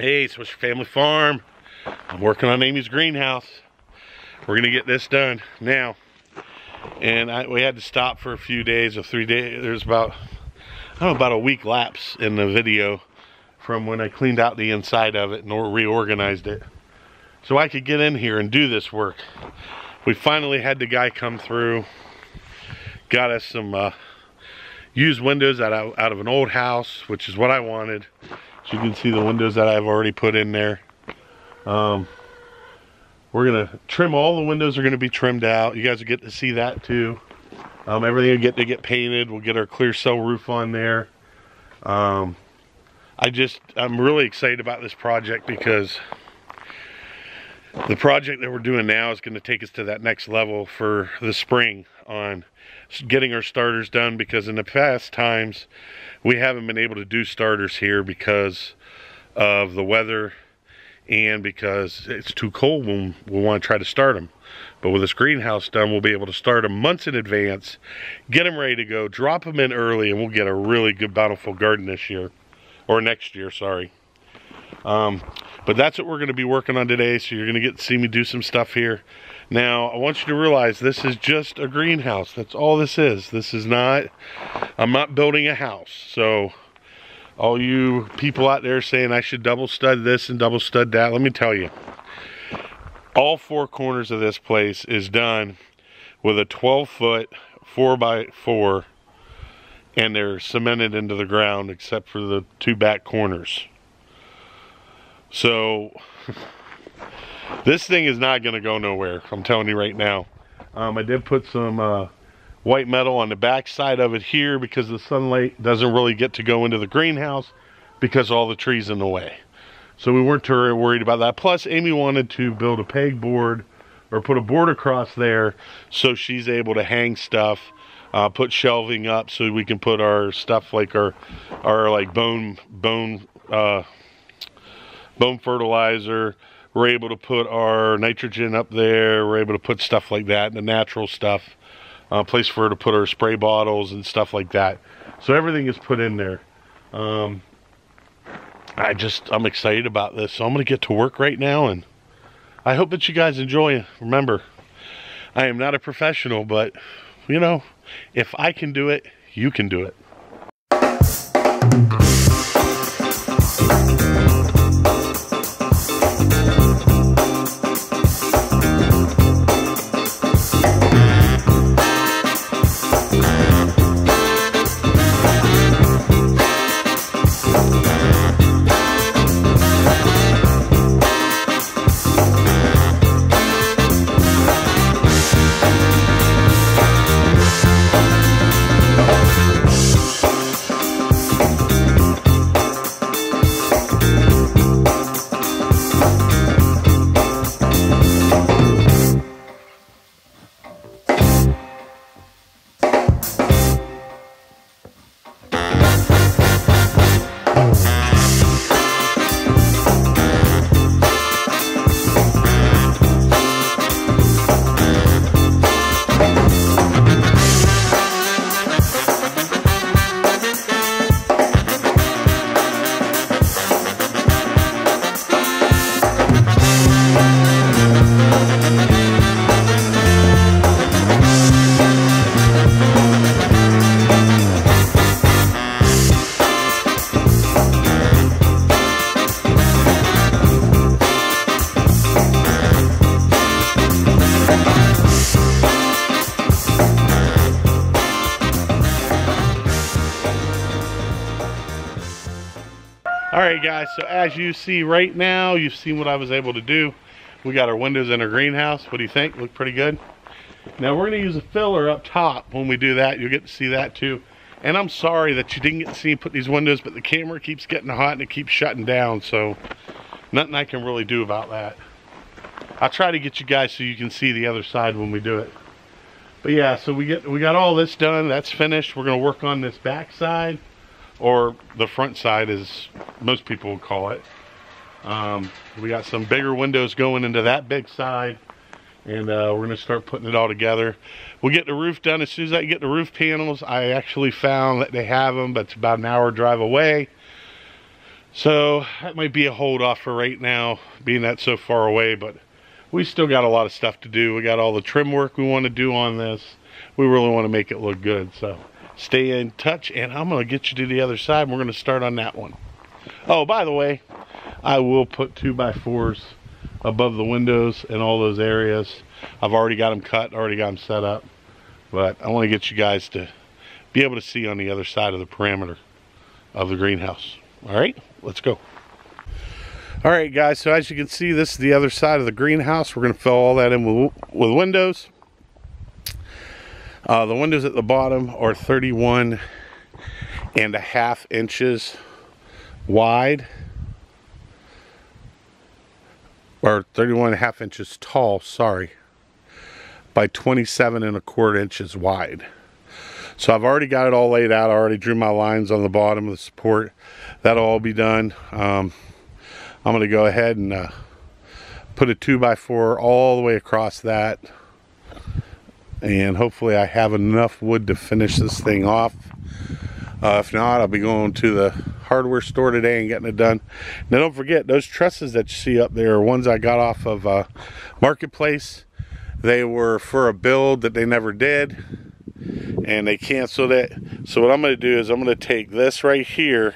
Hey, Swisher Family Farm. I'm working on Amy's greenhouse. We're gonna get this done now. And we had to stop for a few days, or 3 days. There's about, I don't know, about a week lapse in the video from when I cleaned out the inside of it and reorganized it, so I could get in here and do this work. We finally had the guy come through, got us some used windows out of an old house, which is what I wanted. So you can see the windows that I've already put in there. We're gonna trim, all the windows are gonna be trimmed out. You guys will get to see that too. Everything will get painted. We'll get our clear cell roof on there. I'm really excited about this project because the project that we're doing now is going to take us to that next level for the spring on getting our starters done, because in the past times we haven't been able to do starters here because of the weather and because it's too cold when we want to try to start them. But with this greenhouse done, we'll be able to start them months in advance, get them ready to go, drop them in early, and we'll get a really good bountiful garden this year, or next year, sorry. But that's what we're going to be working on today, so you're going to get to see me do some stuff here. Now, I want you to realize this is just a greenhouse. That's all this is. This is not, I'm not building a house. So all you people out there saying I should double stud this and double stud that, let me tell you, all four corners of this place is done with a 12-foot 4x4, and they're cemented into the ground except for the two back corners. So this thing is not going to go nowhere, I'm telling you right now. I did put some white metal on the back side of it here because the sunlight doesn't really get to go into the greenhouse because all the trees in the way. So we weren't too worried about that. Plus, Amy wanted to build a peg board or put a board across there so she's able to hang stuff, put shelving up so we can put our stuff like our like bone fertilizer. We're able to put our nitrogen up there. We're able to put stuff like that, the natural stuff. Place for her to put her spray bottles and stuff like that. So everything is put in there. I'm excited about this. So I'm going to get to work right now, and I hope that you guys enjoy it. Remember, I am not a professional, but you know, if I can do it, you can do it. Alright guys, so as you see right now, you've seen what I was able to do. We got our windows in our greenhouse. What do you think? Look pretty good? Now we're going to use a filler up top. When we do that, you'll get to see that too. And I'm sorry that you didn't get to see me put these windows, but the camera keeps getting hot and it keeps shutting down, so nothing I can really do about that. I'll try to get you guys so you can see the other side when we do it. But yeah, so we got all this done. That's finished. We're going to work on this back side, or the front side as most people would call it. We got some bigger windows going into that big side, and we're going to start putting it all together. We'll get the roof done as soon as I get the roof panels. I actually found that they have them, but it's about an hour drive away. So that might be a hold off for right now, being that so far away, but we still got a lot of stuff to do. We got all the trim work we want to do on this. We really want to make it look good. So stay in touch, and I'm going to get you to the other side, and we're going to start on that one. Oh, by the way, I will put 2x4s above the windows and all those areas. I've already got them cut, already got them set up, but I want to get you guys to be able to see on the other side of the perimeter of the greenhouse. All right, let's go. All right, guys, so as you can see, this is the other side of the greenhouse. We're going to fill all that in with windows. The windows at the bottom are 31.5 inches wide, or 31.5 inches tall, sorry, by 27.25 inches wide. So I've already got it all laid out. I already drew my lines on the bottom of the support. That'll all be done. I'm going to go ahead and put a 2x4 all the way across that, and hopefully I have enough wood to finish this thing off. If not, I'll be going to the hardware store today and getting it done. Now don't forget, those trusses that you see up there are ones I got off of Marketplace. They were for a build that they never did, and they canceled it. So what I'm going to do is I'm going to take this right here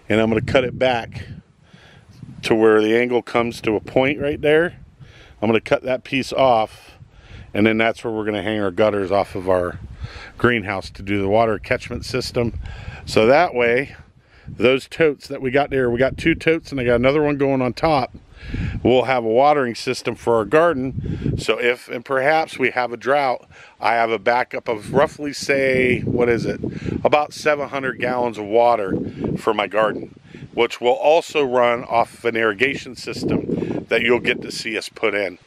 and I'm going to cut it back to where the angle comes to a point right there. I'm going to cut that piece off, and then that's where we're going to hang our gutters off of our greenhouse to do the water catchment system. So that way, those totes that we got there, we got 2 totes and I got another one going on top, we'll have a watering system for our garden. So if and perhaps we have a drought, I have a backup of roughly, say, what is it, about 700 gallons of water for my garden, which will also run off an irrigation system that you'll get to see us put in.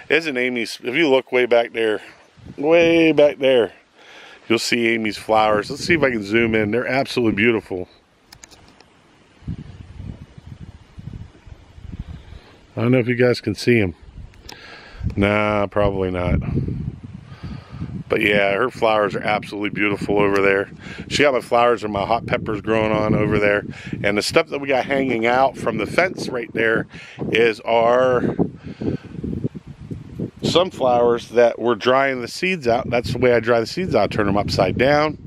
Isn't Amy's, if you look way back there, you'll see Amy's flowers. Let's see if I can zoom in. They're absolutely beautiful. I don't know if you guys can see them. Nah, probably not. But yeah, her flowers are absolutely beautiful over there. She got my flowers and my hot peppers growing on over there. And the stuff that we got hanging out from the fence right there is our sunflowers that we're drying the seeds out. That's the way I dry the seeds out. I turn them upside down.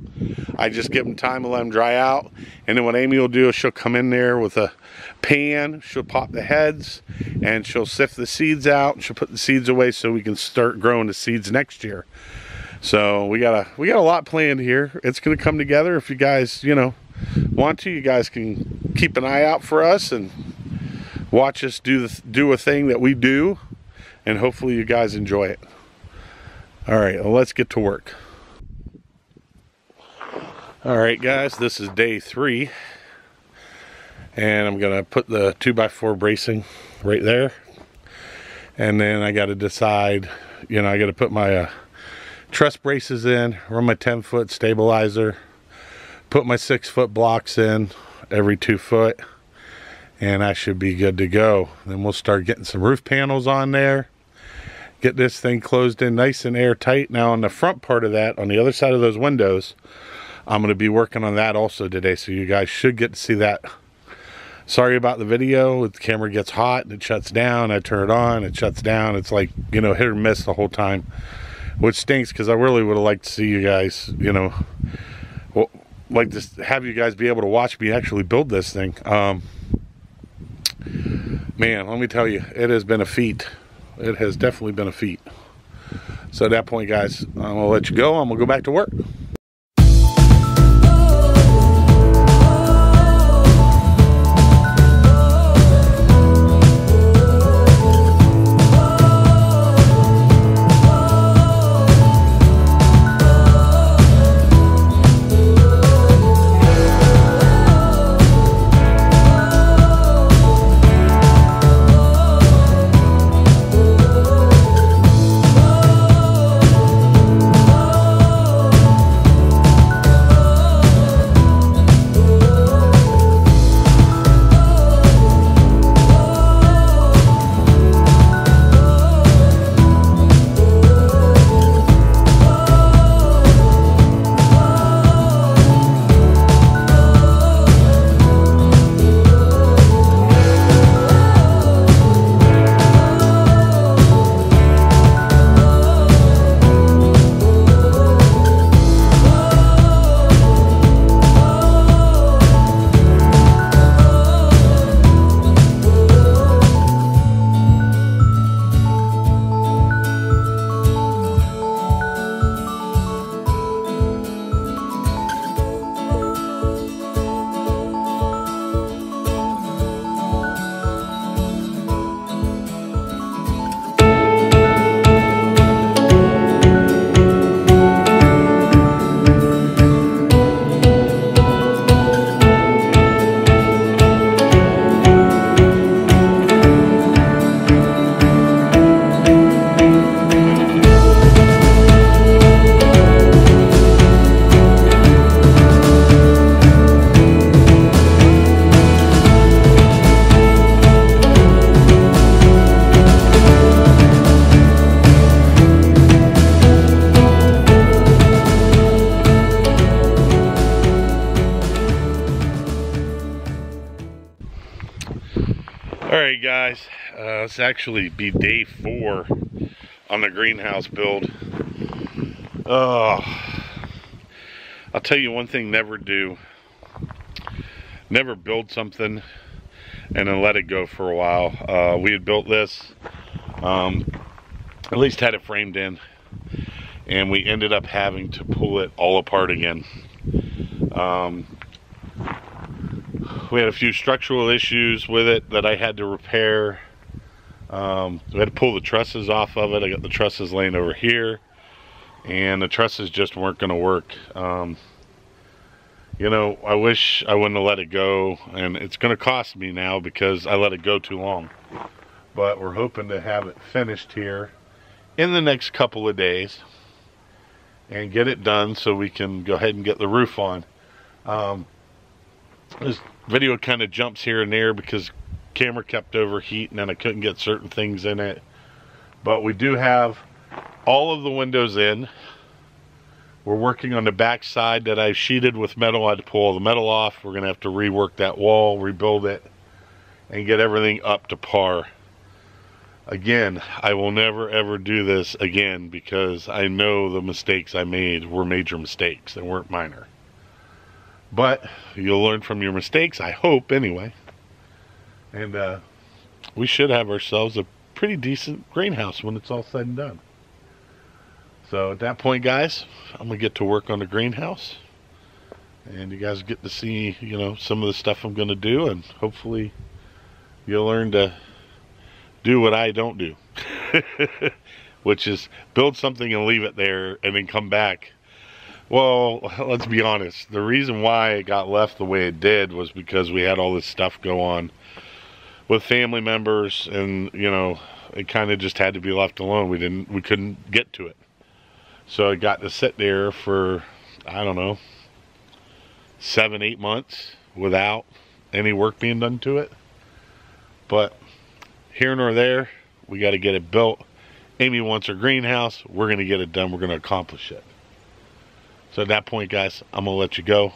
I just give them time to let them dry out. And then what Amy will do is she'll come in there with a pan, she'll pop the heads, and she'll sift the seeds out. She'll put the seeds away so we can start growing the seeds next year. So we got a lot planned here. It's going to come together. If you guys, want to, you guys can keep an eye out for us and watch us do a thing that we do, and hopefully you guys enjoy it. All right, well, let's get to work. All right, guys, this is day 3, and I'm gonna put the 2x4 bracing right there, and then I got to decide, I got to put my truss braces in, run my 10-foot stabilizer, put my 6-foot blocks in every 2 foot, and I should be good to go. Then we'll start getting some roof panels on there, get this thing closed in nice and airtight. Now on the front part of that, on the other side of those windows, I'm going to be working on that also today, so you guys should get to see that. Sorry about the video. The camera gets hot and it shuts down. I turn it on, it shuts down. It's like, hit or miss the whole time, which stinks because I really would have liked to see you guys, like to have you guys be able to watch me actually build this thing. Man, let me tell you, it has been a feat. It has definitely been a feat. So at that point, guys, I'm going to let you go. I'm going to go back to work. Alright guys, it's actually be day 4 on the greenhouse build. I'll tell you one thing, never do. Never build something and then let it go for a while. We had built this, at least had it framed in, and we ended up having to pull it all apart again. We had a few structural issues with it that I had to repair. We had to pull the trusses off of it. I got the trusses laying over here, and the trusses just weren't going to work. You know, I wish I wouldn't have let it go, and it's going to cost me now because I let it go too long. But we're hoping to have it finished here in the next couple of days and get it done so we can go ahead and get the roof on. This video kind of jumps here and there because camera kept overheating and I couldn't get certain things in it. But we do have all of the windows in. We're working on the back side that I sheeted with metal. I had to pull all the metal off. We're going to have to rework that wall, rebuild it, and get everything up to par. Again, I will never ever do this again because I know the mistakes I made were major mistakes. They weren't minor. But you'll learn from your mistakes, I hope, anyway. And we should have ourselves a pretty decent greenhouse when it's all said and done. So at that point, guys, I'm going to get to work on the greenhouse. And you guys get to see, you know, some of the stuff I'm going to do. And hopefully you'll learn to do what I don't do. Which is build something and leave it there and then come back. Well, let's be honest. The reason why it got left the way it did was because we had all this stuff go on with family members, and you know, it kind of just had to be left alone. We couldn't get to it, so it got to sit there for, I don't know, 7-8 months without any work being done to it. But here nor there, we got to get it built. Amy wants her greenhouse. We're going to get it done. We're going to accomplish it. So at that point, guys, I'm going to let you go.